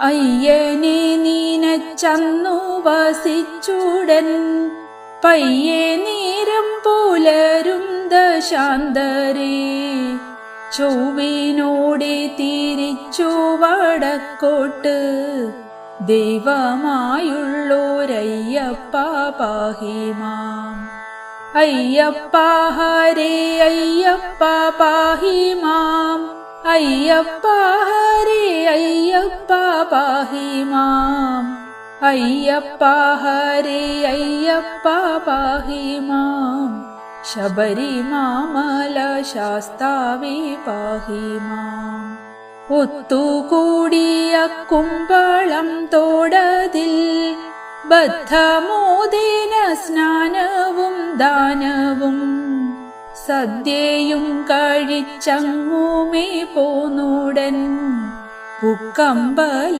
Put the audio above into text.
അയ്യനെ നീനച്ചന്നു വസിച്ചുടൻ പയ്യെ നേരം പുലരും ദശാന്തരേ ചൊവ്വിനോടെ തിരിച്ചു വടക്കോട്ട് ദൈവമായുള്ളോരയ്യപ്പ പാഹി മാം. അയ്യപ്പ ഹരേ അയ്യപ്പ പാഹി മാം. അയ്യപ്പ ഹരേ അയ്യപ്പ പാഹി മാം. അയ്യപ്പ ഹരേ അയ്യപ്പ പാഹി മാം. ശബരിമാമല ശാസ്താവേ പാഹി മാം. ഒത്തുകൂടിയ കുമ്പളം തോടതിൽ ബദ്ധമോദേന സ്നാനവും ദാനവും സദ്യയും കഴിച്ചങ്ങുമേ പോന്നുടൻ പുക്കമ്പ